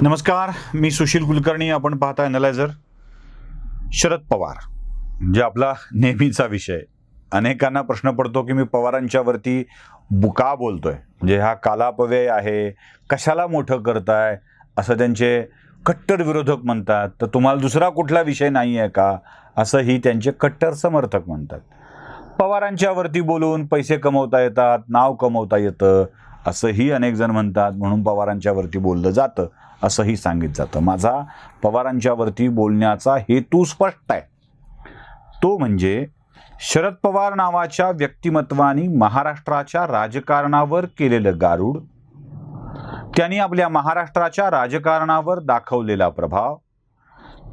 नमस्कार, मी सुशील कुलकर्णी. आपण पाहता एनालायझर. शरद पवार म्हणजे आपला नेहमीचा विषय. अनेकांना प्रश्न पडतो की मी पवारांच्या वरती का बोलतोय, म्हणजे हा कालापव्यय आहे, कशाला मोठं करताय असं त्यांचे कट्टर विरोधक म्हणतात. तर तुम्हाला दुसरा कुठला विषय नाही आहे का, असंही त्यांचे कट्टर समर्थक म्हणतात. पवारांच्या वरती बोलून पैसे कमवता येतात, नाव कमवता येतं असंही अनेक जण म्हणतात, म्हणून पवारांच्या वरती बोललं जातं असंही सांगितलं जातं. माझा पवारांच्या वरती बोलण्याचा हेतू स्पष्ट आहे. तो म्हणजे शरद पवार नावाच्या व्यक्तिमत्वाने महाराष्ट्राच्या राजकारणावर केलेलं गारुड, त्यांनी आपल्या महाराष्ट्राच्या राजकारणावर दाखवलेला प्रभाव,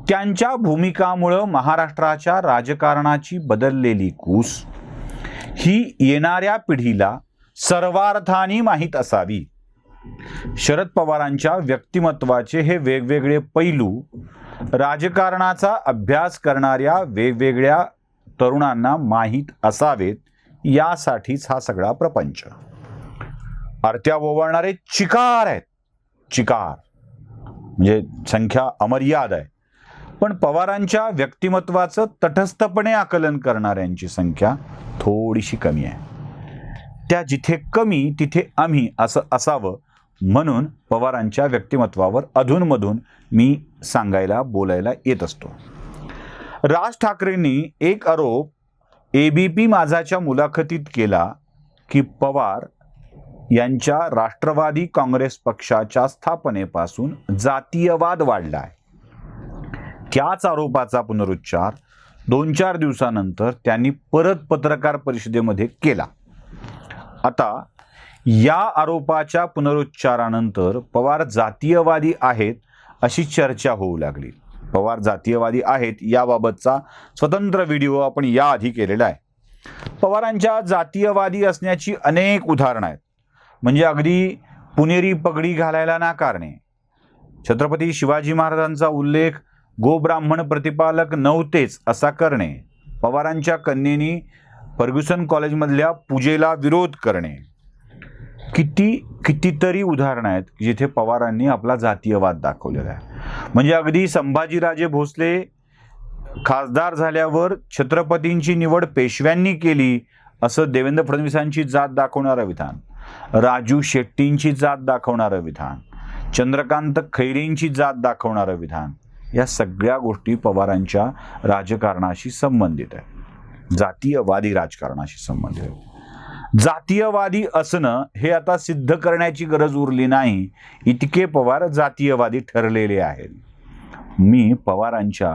त्यांच्या भूमिकामुळं महाराष्ट्राच्या राजकारणाची बदललेली कूस ही येणाऱ्या पिढीला सर्वार्थाने माहीत असावी. शरद पवारांच्या व्यक्तिमत्वाचे हे वेगवेगळे पैलू राजकारणाचा अभ्यास करणाऱ्या वेगवेगळ्या तरुणांना माहीत असावेत, यासाठीच हा सगळा प्रपंच. आरत्या ओवाळणारे चिकार आहेत, चिकार म्हणजे संख्या अमर्याद आहे. पण पवारांच्या व्यक्तिमत्वाचं तटस्थपणे आकलन करणाऱ्यांची संख्या थोडीशी कमी आहे. त्या जिथे कमी तिथे आम्ही असं असावं, म्हणून पवारांच्या व्यक्तिमत्वावर अधूनमधून मी सांगायला बोलायला येत असतो. राज ठाकरेंनी एक आरोप ABP माझाच्या मुलाखतीत केला की पवार यांच्या राष्ट्रवादी काँग्रेस पक्षाच्या स्थापनेपासून जातीयवाद वाढला आहे. त्याच आरोपाचा पुनरुच्चार 2-4 दिवसानंतर त्यांनी परत पत्रकार परिषदेमध्ये केला. आता या आरोपाच्या पुनरुच्चारानंतर पवार जातीयवादी आहेत अशी चर्चा होऊ लागली. पवार जातीयवादी आहेत याबाबतचा स्वतंत्र व्हिडिओ आपण याआधी केलेला आहे. पवारांच्या जातीयवादी असण्याची अनेक उदाहरणं आहेत. म्हणजे अगदी पुणेरी पगडी घालायला नाकारणे, छत्रपती शिवाजी महाराजांचा उल्लेख गोब्राह्मण प्रतिपालक नव्हतेच असा करणे, पवारांच्या कन्येनी फर्ग्युसन कॉलेजमधल्या पूजेला विरोध करणे, कितीतरी उदाहरणं आहेत जिथे पवारांनी आपला जातीयवाद दाखवलेला आहे. म्हणजे अगदी संभाजीराजे भोसले खासदार झाल्यावर छत्रपतींची निवड पेशव्यांनी केली असं देवेंद्र फडणवीसांची जात दाखवणारं विधान, राजू शेट्टींची जात दाखवणारं विधान, चंद्रकांत खैरेंची जात दाखवणारं विधान, या सगळ्या गोष्टी पवारांच्या राजकारणाशी संबंधित आहे, जातीयवादी राजकारणाशी संबंधित आहे. जातीयवादी असणं हे आता सिद्ध करण्याची गरज उरली नाही, इतके पवार जातीयवादी ठरलेले आहेत. मी पवारांच्या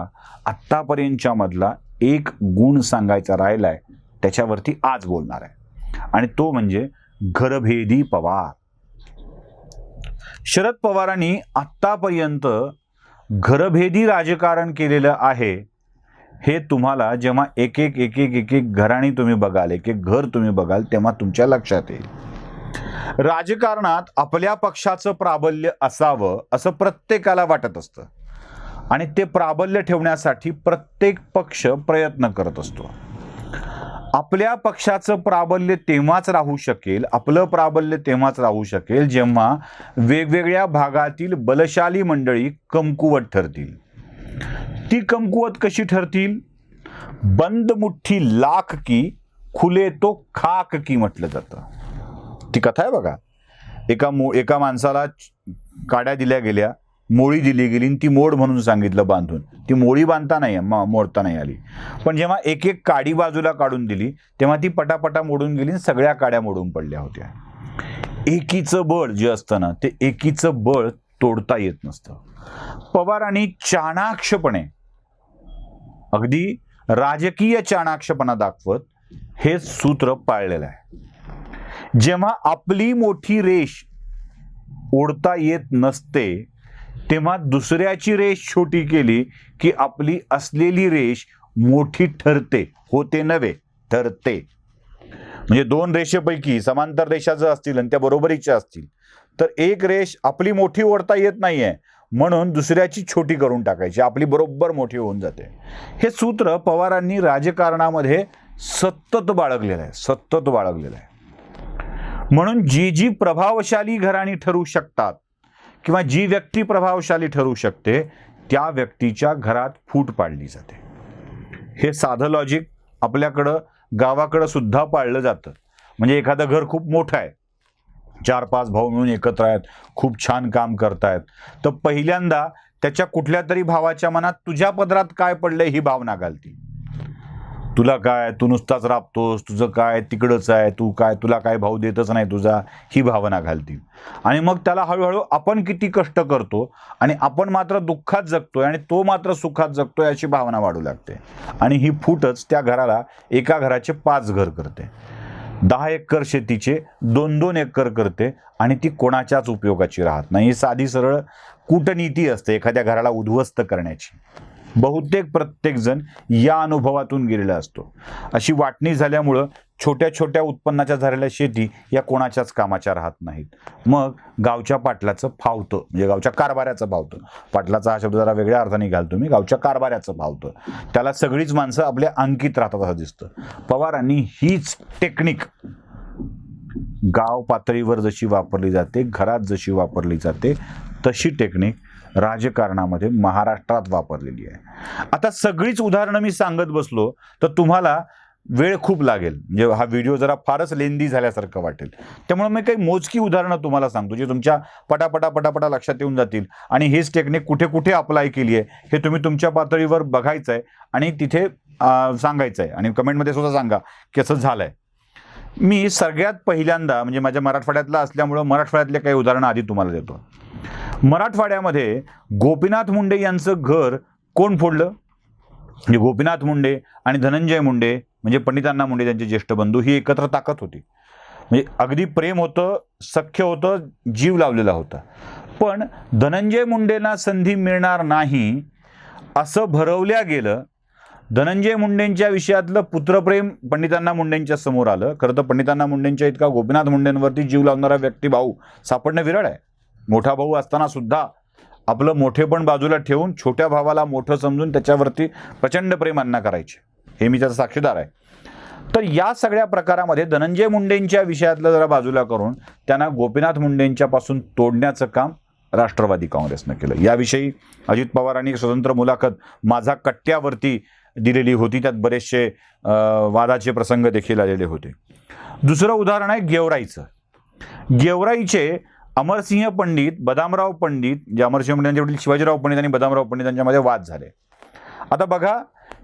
आत्तापर्यंतच्या मधला एक गुण सांगायचा राहिलाय, त्याच्यावरती आज बोलणार आहे, आणि तो म्हणजे घरभेदी पवार. शरद पवारांनी आत्तापर्यंत घरभेदी राजकारण केलेलं आहे. हे तुम्हाला जेव्हा एक एक घराणी तुम्ही बघाल, एक घर तुम्ही बघाल, तेव्हा तुमच्या लक्षात येईल. राजकारणात आपल्या पक्षाचं प्राबल्य असावं असं प्रत्येकाला वाटत असतं, आणि ते प्राबल्य ठेवण्यासाठी प्रत्येक पक्ष प्रयत्न करत असतो. आपल्या पक्षाचं प्राबल्य तेव्हाच राहू शकेल, आपलं प्राबल्य तेव्हाच राहू शकेल जेव्हा वेगवेगळ्या भागातील बलशाली मंडळी कमकुवत ठरतील. ती कमकुवत कशी ठरतील? बंद मुठ्ठी लाख की, खुले तो खाक की म्हटलं जातं. ती कथा आहे बघा. एका माणसाला काड्या दिल्या गेल्या, मोळी दिली गेली, आणि ती मोड म्हणून सांगितलं बांधून. ती मोळी बांधता नाही, मोडता नाही आली. पण जेव्हा एक एक काडी बाजूला काढून दिली तेव्हा ती पटापटा मोडून गेली, सगळ्या काड्या मोडून पडल्या होत्या. एकीचं बळ जे असतं ना, ते एकीचं बळ तोडता येत नसतं. पवारांनी चाणाक्षपणे, अगदी राजकीय चाणाक्षपणा दाखवत हे सूत्र पाळलेलं आहे. जेव्हा आपली मोठी रेष ओढता येत नसते तेव्हा दुसऱ्याची रेष छोटी केली की आपली असलेली रेष मोठी ठरते, होते नव्हे ठरते. म्हणजे 2 रेषेपैकी समांतर रेषा जर असतील आणि त्या बरोबरीच्या असतील तर एक रेष आपली मोठी ओढता येत नाहीये, म्हणून दुसऱ्याची छोटी करून टाकायची, आपली बरोबर मोठी होऊन जाते. हे सूत्र पवारांनी राजकारणामध्ये सतत बाळगलेलं आहे. म्हणून जी प्रभावशाली घराणी ठरू शकतात किंवा जी व्यक्ती प्रभावशाली ठरू शकते त्या व्यक्तीच्या घरात फूट पाडली जाते. हे साधं लॉजिक आपल्याकडं गावाकडं सुद्धा पाळलं जातं. म्हणजे एखादं घर खूप मोठं आहे, 4-5 भाऊ मिळून एकत्र आहेत, खूप छान काम करतायत, तर पहिल्यांदा त्याच्या कुठल्या तरी भावाच्या मनात तुझ्या पदरात काय पडलंय ही भावना घालती. तुला काय, तू नुसताच राबतोस, तुझं काय तिकडंच आहे, तू काय, तुला काय भाऊ देतच नाही तुझा, ही भावना घालतील. आणि मग त्याला हळूहळू आपण किती कष्ट करतो आणि आपण मात्र दुःखात जगतोय आणि तो मात्र सुखात जगतोय अशी भावना वाढू लागते. आणि ही फूटच त्या घराला एका घराचे 5 घर करते. 10 एकर शेतीचे 2-2 एकर करते आणि ती कोणाच्याच उपयोगाची राहत नाही. ही साधी सरळ कूटनीती असते एखाद्या घराला उद्ध्वस्त करण्याची. बहुतेक प्रत्येक जण या अनुभवातून गेलेला असतो. अशी वाटणी झाल्यामुळं छोट्या छोट्या उत्पन्नाच्या झालेल्या शेती या कोणाच्याच कामाच्या राहत नाहीत. मग गावच्या पाटलाचं फावतं, म्हणजे गावच्या कारभाऱ्याचं फावतं. पाटलाचा हा शब्द जरा वेगळ्या अर्थाने घालतो मी. गावच्या कारभाऱ्याचं फावतं, त्याला सगळीच माणसं आपल्या अंकित राहतात असं दिसतं. पवारांनी हीच टेक्निक गाव पातळीवर जशी वापरली जाते, घरात जशी वापरली जाते, तशी टेक्निक राजकारणामध्ये महाराष्ट्रात वापरलेली आहे. आता सगळीच उदाहरणं मी सांगत बसलो तर तुम्हाला वेळ खूप लागेल. म्हणजे हा व्हिडिओ जरा फारच लेंदी झाल्यासारखं वाटेल. त्यामुळे मी काही मोजकी उदाहरणं तुम्हाला सांगतो जे तुमच्या पटापटा लक्षात येऊन जातील. आणि हेच टेक्निक कुठे कुठे अप्लाय केली आहे हे तुम्ही तुमच्या पातळीवर बघायचं आहे आणि तिथे सांगायचं आहे. आणि कमेंटमध्ये सुद्धा सांगा की असं झालंय. मी सगळ्यात पहिल्यांदा म्हणजे माझ्या मराठवाड्यातला असल्यामुळं मराठवाड्यातले काही उदाहरणं आधी तुम्हाला देतो. मराठवाड्यामध्ये गोपीनाथ मुंडे यांचं घर कोण फोडलं? म्हणजे गोपीनाथ मुंडे आणि धनंजय मुंडे म्हणजे पंडितांना मुंडे त्यांचे ज्येष्ठ बंधू ही एकत्र ताकद होती. म्हणजे अगदी प्रेम होतं, सख्य होतं, जीव लावलेला होता. पण धनंजय मुंडेंना संधी मिळणार नाही असं भरवल्या गेलं. धनंजय मुंडेंच्या विषयातलं पुत्रप्रेम पंडितांना मुंडेंच्या समोर आलं. खरं तर पंडितांना मुंडेंच्या इतका गोपीनाथ मुंडेंवरती जीव लावणारा व्यक्तिभाऊ सापडणं विरळ आहे. मोठा भाऊ असताना सुद्धा आपलं मोठेपण बाजूला ठेवून छोट्या भावाला मोठं समजून त्याच्यावरती प्रचंड प्रेम अण्णा करायचे, हे मी त्याचा साक्षीदार आहे. तर या सगळ्या प्रकारामध्ये धनंजय मुंडेंच्या विषयातलं जरा बाजूला करून त्यांना गोपीनाथ मुंडेंच्या पासून तोडण्याचं काम राष्ट्रवादी काँग्रेसनं केलं. याविषयी अजित पवारांनी एक स्वतंत्र मुलाखत माझा कट्ट्यावरती दिलेली होती. त्यात बरेचसे वादाचे प्रसंग देखील आलेले होते. दुसरं उदाहरण आहे गेवराईचं. गेवराईचे अमरसिंह पंडित, बदामराव पंडित, जे अमरसिंह पंडितांच्या वडील शिवाजीराव पंडित आणि बदामराव पंडित यांच्यामध्ये वाद झाले. आता बघा,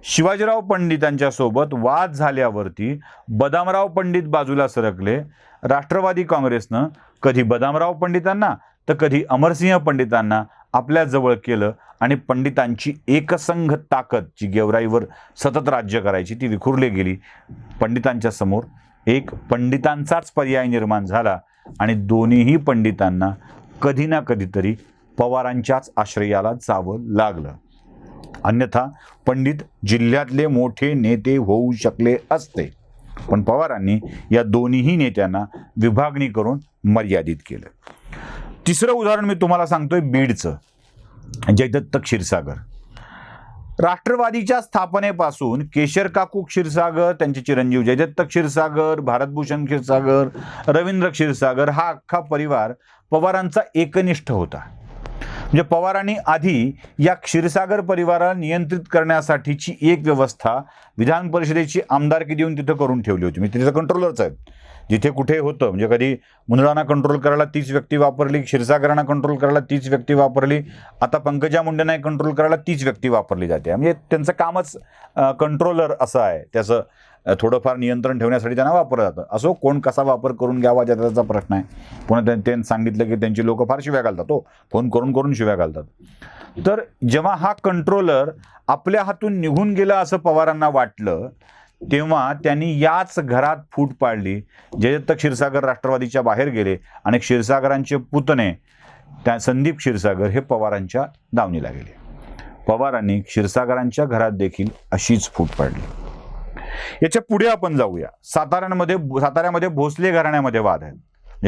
शिवाजीराव पंडितांच्या सोबत वाद झाल्यावरती बदामराव पंडित बाजूला सरकले. राष्ट्रवादी काँग्रेसनं कधी बदामराव पंडितांना तर कधी अमरसिंह पंडितांना आपल्या जवळ केलं आणि पंडितांची एकसंघ ताकद जी गेवराईवर सतत राज्य करायची ती विखुरली गेली. पंडितांच्या समोर एक पंडितांचाच पर्याय निर्माण झाला आणि दोन्हीही पंडितांना कधी ना कधीतरी पवारांच्याच आश्रयाला जावं लागलं. अन्यथा पंडित जिल्ह्यातले मोठे नेते होऊ शकले असते. पण पवारांनी या दोन्हीही नेत्यांना विभागणी करून मर्यादित केलं. तिसरं उदाहरण मी तुम्हाला सांगतोय बीडचं, जयदत्त क्षीरसागर. राष्ट्रवादीच्या स्थापनेपासून केशर काकू क्षीरसागर, त्यांचे चिरंजीव जयदत्त क्षीरसागर, भारतभूषण क्षीरसागर, रवींद्र क्षीरसागर हा अख्खा परिवार पवारांचा एकनिष्ठ होता. म्हणजे पवारांनी आधी या क्षीरसागर परिवाराला नियंत्रित करण्यासाठीची एक व्यवस्था विधान परिषदेची आमदारकी देऊन तिथं करून ठेवली होती. म्हणजे तिथं कंट्रोलरच आहेत. जिथे कुठे होतं म्हणजे कधी मुंदडांना कंट्रोल करायला तीच व्यक्ती वापरली, क्षीरसागरांना कंट्रोल करायला तीच व्यक्ती वापरली, आता पंकजा मुंडेंना कंट्रोल करायला तीच व्यक्ती वापरली जाते. म्हणजे त्यांचं कामच कंट्रोलर असं आहे. त्याचं थोडंफार नियंत्रण ठेवण्यासाठी त्यांना वापरलं जातं. असो, कोण कसा वापर करून घ्यावा त्याचा प्रश्न आहे. पुन्हा त्यांनी सांगितलं की त्यांची लोक फार शिव्या घालतात, हो फोन करून करून शिव्या घालतात. तर जेव्हा हा कंट्रोलर आपल्या हातून निघून गेला असं पवारांना वाटलं तेव्हा त्यांनी याच घरात फूट पाडली. जयदत्त क्षीरसागर राष्ट्रवादीच्या बाहेर गेले आणि क्षीरसागरांचे पुतणे त्या संदीप क्षीरसागर हे पवारांच्या दावणीला गेले. पवारांनी क्षीरसागरांच्या घरात देखील अशीच फूट पाडली. याच्या पुढे आपण जाऊया. साताऱ्यामध्ये भोसले घराण्यामध्ये वाद आहेत.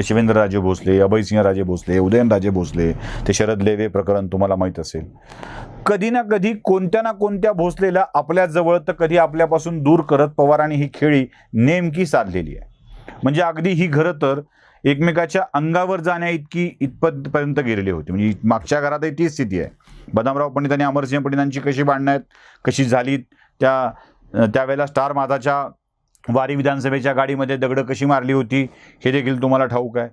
शिवेंद्रराजे भोसले, अभयसिंहराजे भोसले, उदयनराजे भोसले, ते शरद लेवे प्रकरण तुम्हाला माहीत असेल. कधी ना कधी कोणत्या ना कोणत्या भोसलेला आपल्या जवळ तर कधी आपल्यापासून दूर करत पवारांनी ही खेळी नेमकी साधलेली आहे. म्हणजे अगदी ही घरं तर एकमेकाच्या अंगावर जाण्या इतपर्यंत गेलेली होती. म्हणजे मागच्या घरातही तीच स्थिती आहे. बदामराव पंडित आणि अमरसिंह पंडितांची कशी भांडणं आहेत, कशी झालीत, त्यावेळेला स्टार माझाच्या वारी विधानसभेच्या गाडीमध्ये दगडं कशी मारली होती हे देखील तुम्हाला ठाऊक आहे.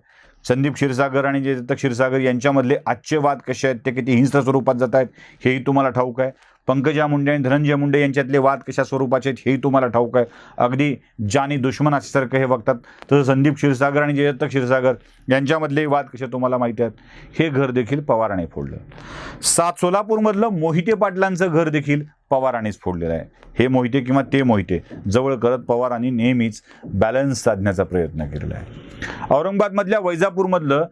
संदीप क्षीरसागर आणि जयदत्त क्षीरसागर यांच्यामधले आजचे वाद कसे आहेत, ते किती हिंस्र स्वरूपात जात आहेत हेही तुम्हाला ठाऊक आहे. पंकजा मुंडे आणि धनंजय मुंडे यांच्यातले वाद कशा स्वरूपाचे आहेत हेही तुम्हाला ठाऊक आहे. अगदी जानी दुश्मन असल्यासारखं हे बघतात. तसं संदीप क्षीरसागर आणि जयदत्त क्षीरसागर यांच्यामधले वाद कसे तुम्हाला माहिती आहेत. हे घर देखील पवारांनी फोडलं. सोलापूरमधलं मोहिते पाटलांचं घर देखील पवारांनीच फोडलेलं आहे. हे मोहिते किंवा ते मोहिते जवळ करत पवारांनी नेहमीच बॅलन्स साधण्याचा प्रयत्न केलेला आहे. औरंगाबादमधल्या वैजापूरमधलं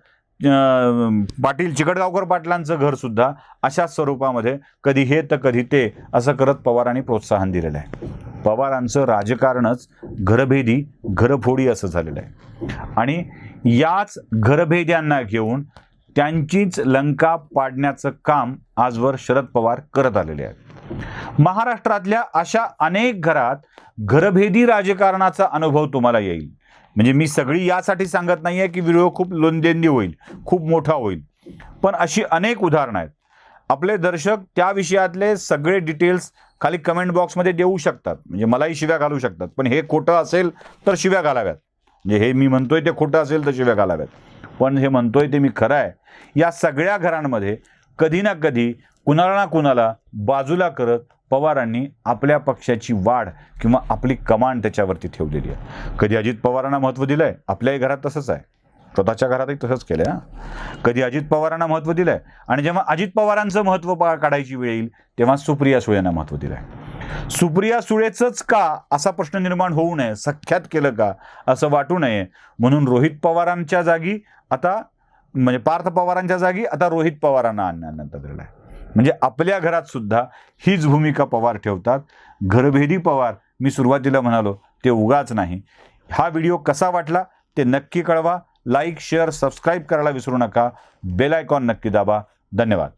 पाटील चिकटगावकर पाटलांचं घर सुद्धा अशाच स्वरूपामध्ये कधी हे तर कधी ते असं करत पवारांनी प्रोत्साहन दिलेलं आहे. पवारांचं राजकारणच घरभेदी घरफोडी असं झालेलं आहे आणि याच घरभेद्यांना घेऊन त्यांचीच लंका पाडण्याचं काम आजवर शरद पवार करत आलेले आहेत. महाराष्ट्रातल्या अशा अनेक घरात घरभेदी राजकारणाचा अनुभव तुम्हाला येईल. म्हणजे मी सगळी यासाठी सांगत नाही आहे की व्हिडिओ खूप लोंदेंदी होईल, खूप मोठा होईल, पण अशी अनेक उदाहरणं आहेत. आपले दर्शक त्या विषयातले सगळे डिटेल्स खाली कमेंट बॉक्समध्ये देऊ शकतात. म्हणजे मलाही शिव्या घालू शकतात, पण हे खोटं असेल तर शिव्या घालाव्यात. म्हणजे हे मी म्हणतोय ते खोटं असेल तर शिव्या घालाव्यात, पण हे म्हणतोय ते मी खरं आहे. या सगळ्या घरांमध्ये कधी ना कधी कुणाला ना कुणाला बाजूला करत पवारांनी आपल्या पक्षाची वाढ किंवा आपली कमांड त्याच्यावरती ठेवलेली आहे. कधी अजित पवारांना महत्त्व दिलं आहे, आपल्याही घरात तसंच आहे, स्वतःच्या घरातही तसंच केलं आहे. कधी अजित पवारांना महत्त्व दिलं आहे आणि जेव्हा अजित पवारांचं महत्त्व काढायची वेळ येईल तेव्हा सुप्रिया सुळेंना महत्त्व दिलं आहे. सुप्रिया सुळेचंच का असा प्रश्न निर्माण होऊ नये, सख्यात केलं का असं वाटू नये म्हणून रोहित पवारांच्या जागी आता म्हणजे पार्थ पवारांच्या जागी आता रोहित पवारांना आणण्यात आलेलं आहे. म्हणजे आपल्या घरात सुद्धा हीच भूमिका पवार ठेवतात. घरभेदी पवार मी सुरुवातीला म्हणालो ते उगाच नाही. हा व्हिडिओ कसा वाटला ते नक्की कळवा. लाईक, शेअर, सबस्क्राईब करायला विसरू नका. बेल आयकॉन नक्की दाबा. धन्यवाद.